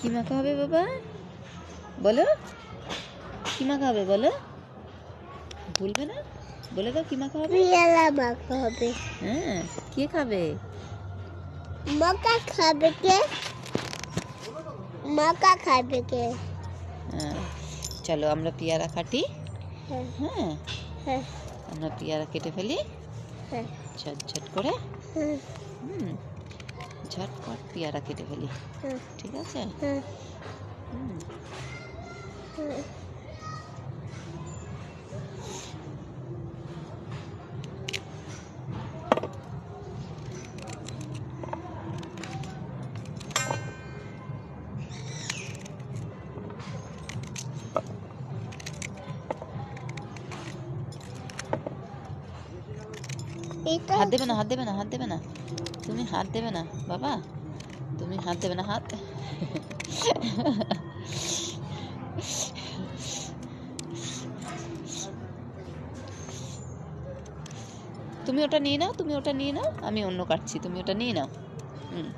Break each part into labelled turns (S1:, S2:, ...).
S1: কি মাখা হবে বাবা? বলো কি মাখা হবে বলো। ভুলবে না, বলে দাও কি মাখা হবে।
S2: পেয়ারা মাখা হবে।
S1: হ্যাঁ, কে খাবে?
S2: মাখা খাবে কে? মাখা খাবে কে?
S1: হ্যাঁ, চলো আমরা পেয়ারা কাটি।
S2: হ্যাঁ
S1: হ্যাঁ,
S2: হ্যাঁ
S1: আমরা পেয়ারা কেটে ফেলি
S2: হ্যাঁ
S1: ঝটঝট করে।
S2: হ্যাঁ
S1: ঝটপট পেয়ারা কেটে ফেলি,
S2: হ্যাঁ
S1: ঠিক আছে?
S2: হ্যাঁ
S1: হুম,
S2: হ্যাঁ।
S1: হাত দেবে না, হাত দেবে না, হাত দেবে না, তুমি হাত দেবে না বাবা, তুমি হাত দেবে না, হাত তুমি ওটা নিয়ে নাও, তুমি ওটা নিয়ে নাও, আমি অন্য কাটছি, তুমি ওটা নিয়ে নাও। হুম,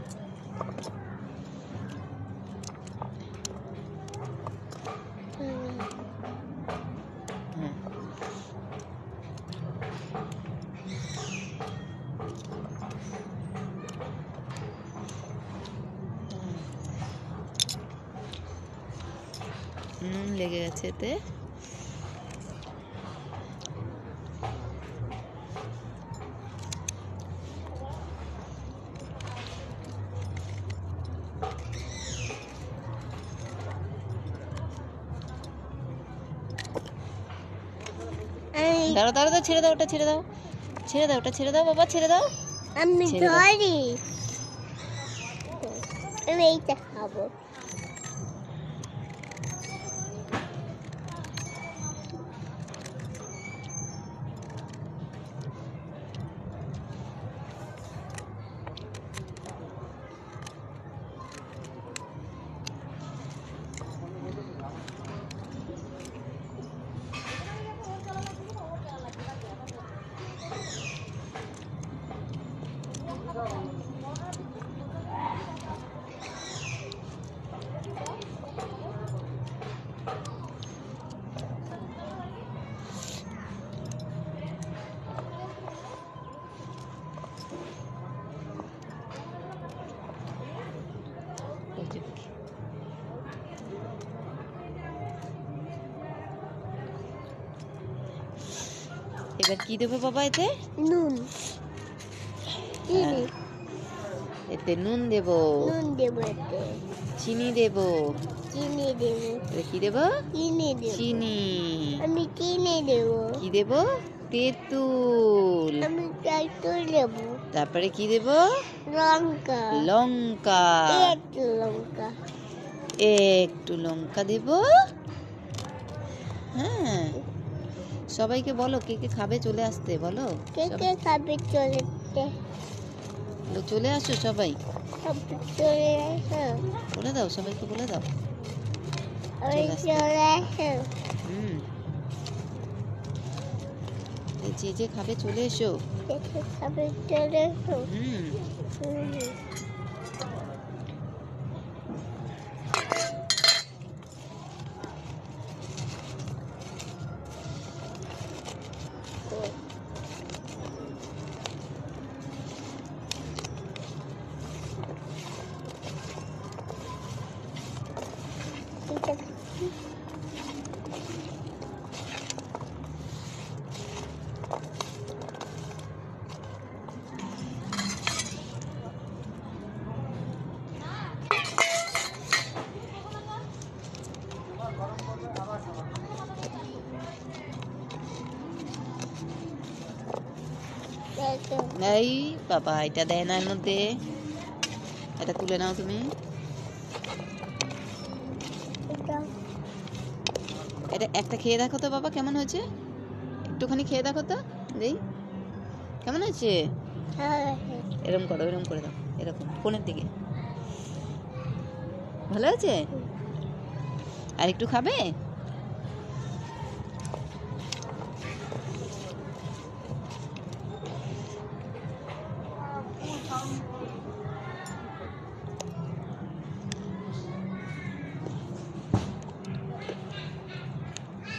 S1: হ্যাঁ, লেগে গেছে এতে। দাঁড়াও দাঁড়াও দাও, ছেড়ে দাও ওটা, ছেড়ে দাও, ছেড়ে দাও ওটা, ছেড়ে দাও বাবা, ছেড়ে দাও।
S2: আমি
S1: ছেড়ে দাও।
S2: ধরি, আমি এইটা খাবো।
S1: এবার কি দেবো বাবা এতে?
S2: নুন। চিনি।
S1: এতে নুন দেবো।
S2: নুন দেবো এতে।
S1: চিনি দেবো।
S2: চিনি দেবো।
S1: এবার কি দেবো?
S2: চিনি দেবো।
S1: চিনি।
S2: আমি চিনি দেবো।
S1: কি দেবো? তেঁতুল।
S2: আমি তেঁতুল দেবো।
S1: তারপরে কি দেবো?
S2: লঙ্কা।
S1: লঙ্কা।
S2: একটু লঙ্কা।
S1: একটু লঙ্কা দেবো। হ্যাঁ, সবাইকে বলো কে কে খাবে চলে আসতে, বলো
S2: কে কে খাবে চলে আসতে?
S1: চলে আসো সবাই,
S2: সব চলে আসো।
S1: বলে দাও সবাইকে, বলে দাও
S2: ওই চলে আসো।
S1: যে যে খাবে চলে এসো।
S2: কে কে খাবে চলে আসো।
S1: হুম, এই বাবা এটা দেয় না এর মধ্যে, এটা তুলে নাও তুমি। এটা একটা খেয়ে দেখো তো বাবা, কেমন হয়েছে? একটুখানি খেয়ে দেখো তো, দেই কেমন হয়েছে। এরকম করো, এরকম করে দাও, এরকম কোণের দিকে। ভালো আছে? আর একটু খাবে?